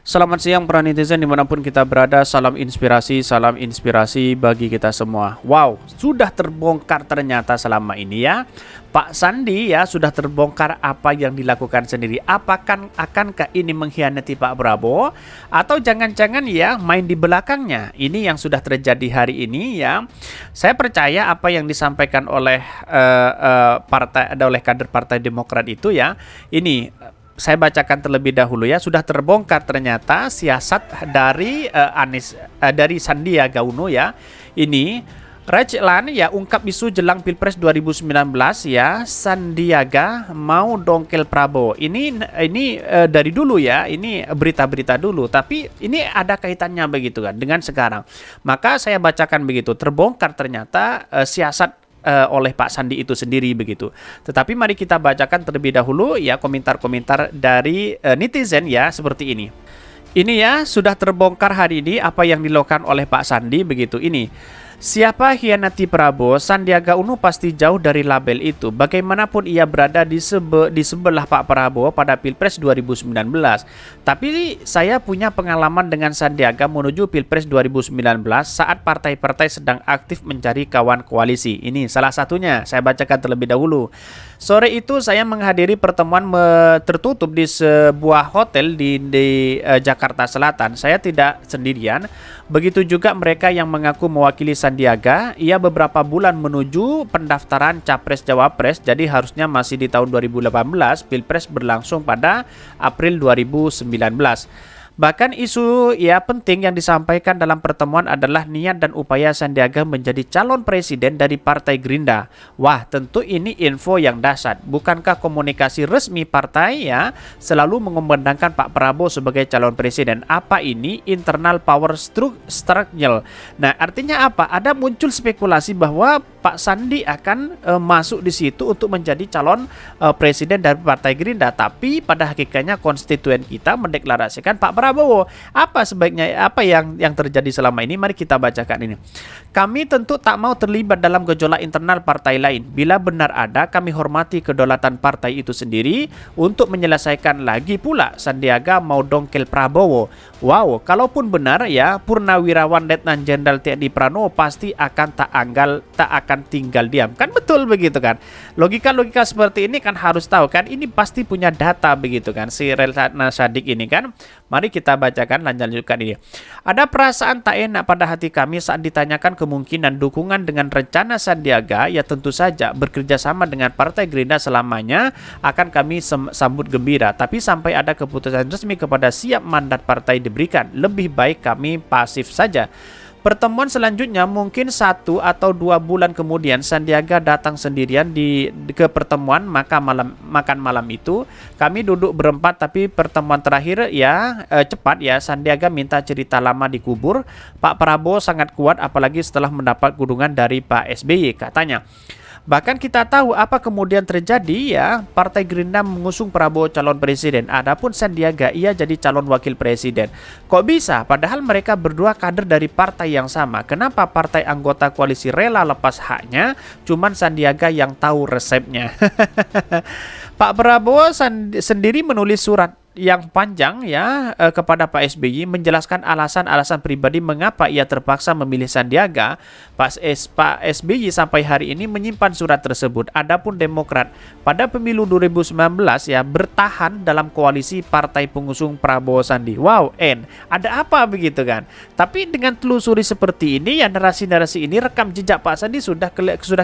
Selamat siang para netizen dimanapun kita berada, salam inspirasi bagi kita semua. Wow, sudah terbongkar ternyata selama ini ya. Pak Sandi ya sudah terbongkar apa yang dilakukan sendiri. Akankah ini mengkhianati Pak Prabowo? Atau jangan-jangan ya main di belakangnya? Ini yang sudah terjadi hari ini ya. Saya percaya apa yang disampaikan oleh oleh kader Partai Demokrat itu ya. Ini saya bacakan terlebih dahulu ya. Sudah terbongkar ternyata siasat dari dari Sandiaga Uno ya. Ini Rachlan ya ungkap isu jelang Pilpres 2019 ya. Sandiaga mau dongkel Prabowo. Ini dari dulu ya. Ini berita-berita dulu, tapi ini ada kaitannya begitu kan dengan sekarang. Maka saya bacakan begitu. Terbongkar ternyata siasat oleh Pak Sandi itu sendiri begitu. Tetapi mari kita bacakan terlebih dahulu ya komentar-komentar dari netizen ya seperti ini. Ini ya sudah terbongkar hari ini apa yang dilakukan oleh Pak Sandi begitu ini. Siapa hianati Prabowo, Sandiaga Uno pasti jauh dari label itu. Bagaimanapun ia berada di sebelah Pak Prabowo pada Pilpres 2019. Tapi saya punya pengalaman dengan Sandiaga menuju Pilpres 2019 saat partai-partai sedang aktif mencari kawan koalisi. Ini salah satunya, saya bacakan terlebih dahulu. Sore itu saya menghadiri pertemuan tertutup di sebuah hotel di Jakarta Selatan. Saya tidak sendirian. Begitu juga mereka yang mengaku mewakili Sandiaga. Ia beberapa bulan menuju pendaftaran Capres-Cawapres, jadi harusnya masih di tahun 2018, Pilpres berlangsung pada April 2019. Bahkan isu ya penting yang disampaikan dalam pertemuan adalah niat dan upaya Sandiaga menjadi calon presiden dari Partai Gerindra. Wah, tentu ini info yang dahsyat. Bukankah komunikasi resmi partai ya selalu mengumandangkan Pak Prabowo sebagai calon presiden? Apa ini internal power struggle? Nah, artinya apa? Ada muncul spekulasi bahwa Pak Sandi akan masuk di situ untuk menjadi calon presiden dari Partai Gerindra. Tapi pada hakikatnya konstituen kita mendeklarasikan Pak Prabowo. Apa sebaiknya apa yang terjadi selama ini? Mari kita bacakan ini. Kami tentu tak mau terlibat dalam gejolak internal partai lain. Bila benar ada, kami hormati kedaulatan partai itu sendiri untuk menyelesaikan. Lagi pula Sandiaga mau dongkel Prabowo. Wow, kalaupun benar ya, Purnawirawan Letnan Jenderal TNI Pranowo pasti akan tak akan tinggal diam. Kan betul begitu kan? Logika-logika seperti ini kan harus tahu kan, ini pasti punya data begitu kan si Relana Sadik ini kan. Mari kita bacakan lanjutkan ini. Ada perasaan tak enak pada hati kami saat ditanyakan kemungkinan dukungan dengan rencana Sandiaga. Ya tentu saja bekerja sama dengan Partai Gerindra selamanya akan kami sambut gembira. Tapi sampai ada keputusan resmi kepada siap mandat partai diberikan, lebih baik kami pasif saja. Pertemuan selanjutnya mungkin 1 atau 2 bulan kemudian Sandiaga datang sendirian ke pertemuan makan malam itu. Kami duduk berempat, tapi pertemuan terakhir ya cepat ya Sandiaga minta cerita lama dikubur. Pak Prabowo sangat kuat apalagi setelah mendapat dukungan dari Pak SBY katanya. Bahkan kita tahu apa kemudian terjadi ya, Partai Gerindra mengusung Prabowo calon presiden. Adapun Sandiaga ia jadi calon wakil presiden. Kok bisa? Padahal mereka berdua kader dari partai yang sama. Kenapa partai anggota koalisi rela lepas haknya? Cuman Sandiaga yang tahu resepnya. Pak Prabowo sendiri menulis surat yang panjang ya kepada Pak SBY menjelaskan alasan-alasan pribadi mengapa ia terpaksa memilih Sandiaga. Pak SBY sampai hari ini menyimpan surat tersebut. Adapun Demokrat pada pemilu 2019 ya bertahan dalam koalisi partai pengusung Prabowo Sandi. Wow, ada apa begitu kan? Tapi dengan telusuri seperti ini ya narasi-narasi ini rekam jejak Pak Sandi sudah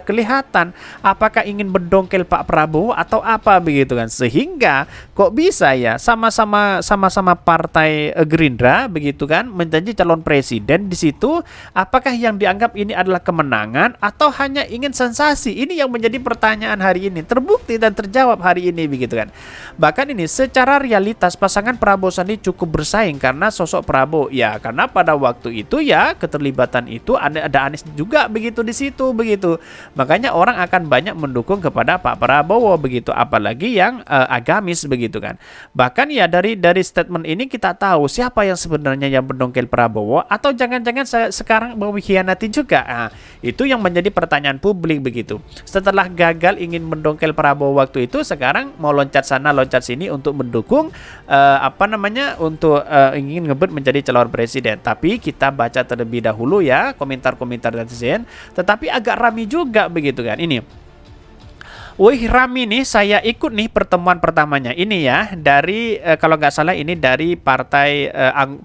kelihatan apakah ingin mendongkel Pak Prabowo atau apa begitu kan. Sehingga kok bisa ya sama-sama partai Gerindra begitu kan menjadi calon presiden di situ. Apakah yang dianggap ini adalah kemenangan atau hanya ingin sensasi? Ini yang menjadi pertanyaan hari ini, terbukti dan terjawab hari ini begitu kan. Bahkan ini secara realitas pasangan Prabowo Sandi cukup bersaing karena sosok Prabowo ya, karena pada waktu itu ya keterlibatan itu ada Anies juga begitu di situ begitu. Makanya orang akan banyak mendukung kepada Pak Prabowo begitu, apalagi yang agamis begitu kan. Bahkan ya dari statement ini kita tahu siapa yang sebenarnya yang mendongkel Prabowo, atau jangan-jangan sekarang mau mengkhianati juga. Nah, itu yang menjadi pertanyaan publik begitu. Setelah gagal ingin mendongkel Prabowo waktu itu, sekarang mau loncat sana loncat sini untuk mendukung untuk ingin ngebut menjadi calon presiden. Tapi kita baca terlebih dahulu ya komentar-komentar netizen, tetapi agak ramai juga begitu kan ini. Wih, Rami nih, saya ikut nih pertemuan pertamanya ini ya dari kalau nggak salah ini dari partai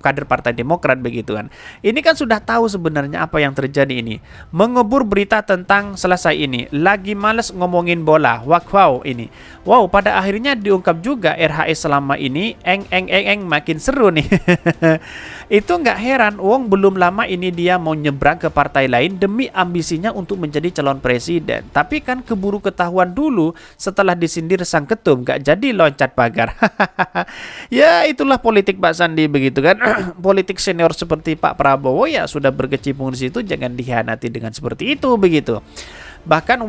kader Partai Demokrat begitu kan. Ini kan sudah tahu sebenarnya apa yang terjadi ini. Mengubur berita tentang selesai ini. Lagi males ngomongin bola. Wow ini. Wow, pada akhirnya diungkap juga RHS selama ini makin seru nih. Itu nggak heran, Wong belum lama ini dia mau nyebrang ke partai lain demi ambisinya untuk menjadi calon presiden. Tapi kan keburu ketahuan dulu setelah disindir sang ketum, gak jadi loncat pagar. Ya itulah politik Pak Sandi begitu kan. Politik senior seperti Pak Prabowo ya sudah berkecimpung di situ, jangan dikhianati dengan seperti itu begitu. Bahkan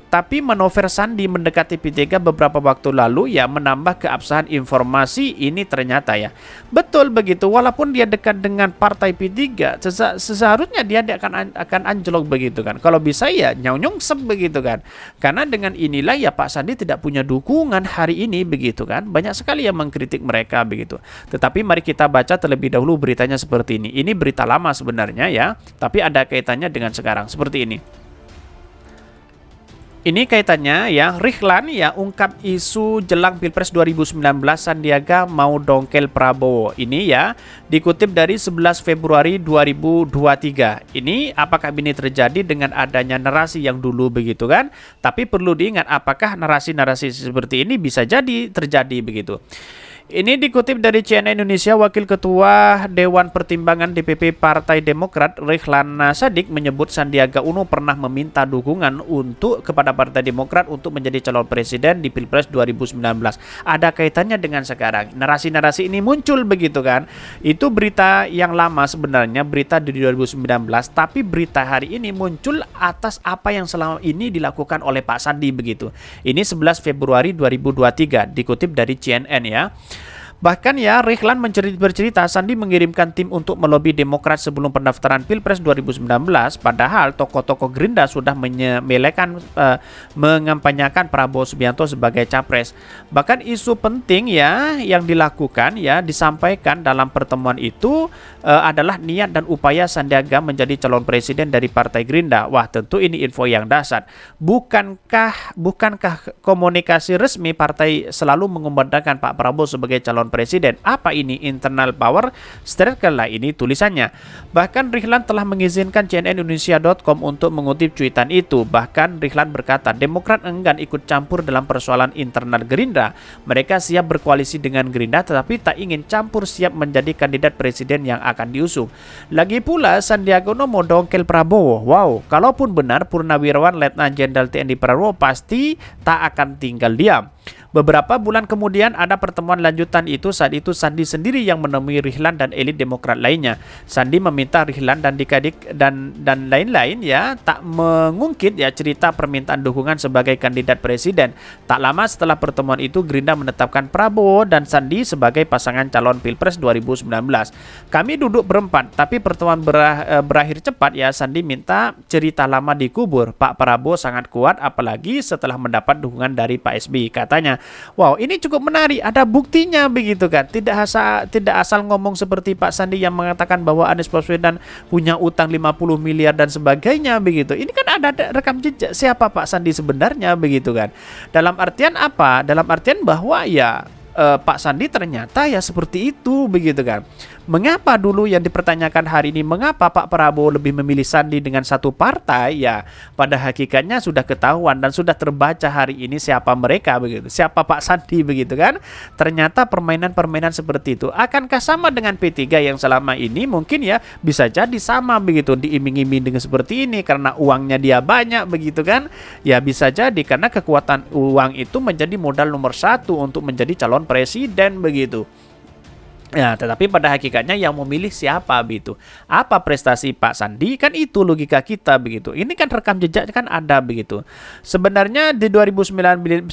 tapi manuver Sandi mendekati P3 beberapa waktu lalu ya menambah keabsahan informasi ini ternyata ya. Betul begitu, walaupun dia dekat dengan partai P3, seharusnya dia akan anjlok begitu kan. Kalau bisa ya nyong-nyong begitu kan. Karena dengan inilah ya Pak Sandi tidak punya dukungan hari ini begitu kan. Banyak sekali yang mengkritik mereka begitu. Tetapi mari kita baca terlebih dahulu beritanya seperti ini. Ini berita lama sebenarnya ya, tapi ada kaitannya dengan sekarang seperti ini. Ini kaitannya ya, Rihlan ya ungkap isu jelang Pilpres 2019 Sandiaga mau dongkel Prabowo. Ini ya dikutip dari 11 Februari 2023. Ini apakah ini terjadi dengan adanya narasi yang dulu begitu kan? Tapi perlu diingat apakah narasi-narasi seperti ini bisa jadi terjadi begitu. Ini dikutip dari CNN Indonesia, Wakil Ketua Dewan Pertimbangan DPP Partai Demokrat Rihlan Sadik menyebut Sandiaga Uno pernah meminta dukungan kepada Partai Demokrat untuk menjadi calon presiden di Pilpres 2019. Ada kaitannya dengan sekarang. Narasi-narasi ini muncul begitu kan. Itu berita yang lama sebenarnya, berita di 2019, tapi berita hari ini muncul atas apa yang selama ini dilakukan oleh Pak Sandi begitu. Ini 11 Februari 2023 dikutip dari CNN ya. Bahkan ya, Rihlan bercerita Sandi mengirimkan tim untuk melobi Demokrat sebelum pendaftaran Pilpres 2019, padahal tokoh-tokoh Gerindra sudah mengampanyakan Prabowo Subianto sebagai capres. Bahkan isu penting ya yang dilakukan ya disampaikan dalam pertemuan itu adalah niat dan upaya Sandiaga menjadi calon presiden dari Partai Gerindra. Wah, tentu ini info yang dahsyat. Bukankah komunikasi resmi partai selalu mengumandangkan Pak Prabowo sebagai calon presiden? Apa ini internal power struggle lah ini tulisannya. Bahkan Rihlan telah mengizinkan cnnindonesia.com untuk mengutip cuitan itu. Bahkan Rihlan berkata Demokrat enggan ikut campur dalam persoalan internal Gerindra. Mereka siap berkoalisi dengan Gerindra tetapi tak ingin campur siap menjadi kandidat presiden yang akan diusung. Lagi pula Sandiaga Uno mau dongkel Prabowo. Wow, kalaupun benar Purnawirawan Letnan Jenderal TNI Prabowo pasti tak akan tinggal diam. Beberapa bulan kemudian ada pertemuan lanjutan itu. Saat itu Sandi sendiri yang menemui Rihlan dan elit Demokrat lainnya. Sandi meminta Rihlan dan Dikadik dan lain-lain ya tak mengungkit ya cerita permintaan dukungan sebagai kandidat presiden. Tak lama setelah pertemuan itu Gerindra menetapkan Prabowo dan Sandi sebagai pasangan calon Pilpres 2019. Kami duduk berempat, tapi pertemuan berakhir cepat ya. Sandi minta cerita lama dikubur. Pak Prabowo sangat kuat apalagi setelah mendapat dukungan dari Pak SBY katanya. Wow, ini cukup menarik. Ada buktinya begitu kan. Tidak asal ngomong seperti Pak Sandi yang mengatakan bahwa Anies Baswedan punya utang 50 miliar dan sebagainya begitu. Ini kan ada rekam jejak siapa Pak Sandi sebenarnya begitu kan. Dalam artian apa? Dalam artian bahwa ya Pak Sandi ternyata ya seperti itu begitu kan. Mengapa dulu yang dipertanyakan hari ini, mengapa Pak Prabowo lebih memilih Sandi dengan satu partai? Ya, pada hakikatnya sudah ketahuan dan sudah terbaca hari ini siapa mereka begitu. Siapa Pak Sandi begitu kan? Ternyata permainan-permainan seperti itu. Akankah sama dengan P3 yang selama ini? Mungkin ya bisa jadi sama begitu, diiming-iming dengan seperti ini karena uangnya dia banyak begitu kan? Ya bisa jadi karena kekuatan uang itu menjadi modal nomor satu untuk menjadi calon presiden begitu. Ya, tetapi pada hakikatnya yang memilih siapa begitu. Apa prestasi Pak Sandi? Kan itu logika kita begitu. Ini kan rekam jejak kan ada begitu. Sebenarnya di 2019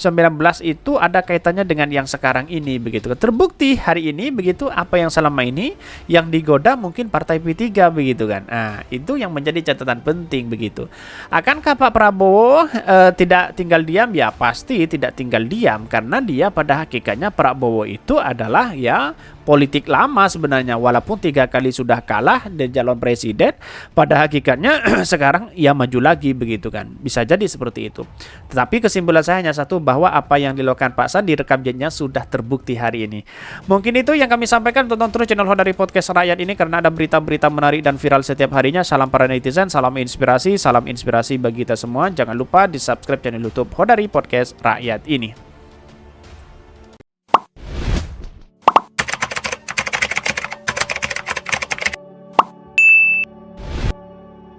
itu ada kaitannya dengan yang sekarang ini begitu. Terbukti hari ini begitu apa yang selama ini yang digoda mungkin partai P3 begitu kan. Nah, itu yang menjadi catatan penting begitu. Akankah Pak Prabowo tidak tinggal diam? Ya pasti tidak tinggal diam karena dia pada hakikatnya Prabowo itu adalah ya politik lama sebenarnya, walaupun 3 kali sudah kalah dari calon presiden, pada hakikatnya sekarang ia maju lagi begitu kan, bisa jadi seperti itu. Tetapi kesimpulan saya hanya satu, bahwa apa yang dilakukan Pak Sandi rekam jejaknya sudah terbukti hari ini. Mungkin itu yang kami sampaikan. Tonton terus channel Hodari Podcast Rakyat ini karena ada berita-berita menarik dan viral setiap harinya. Salam para netizen, salam inspirasi bagi kita semua. Jangan lupa di subscribe channel YouTube Hodari Podcast Rakyat ini.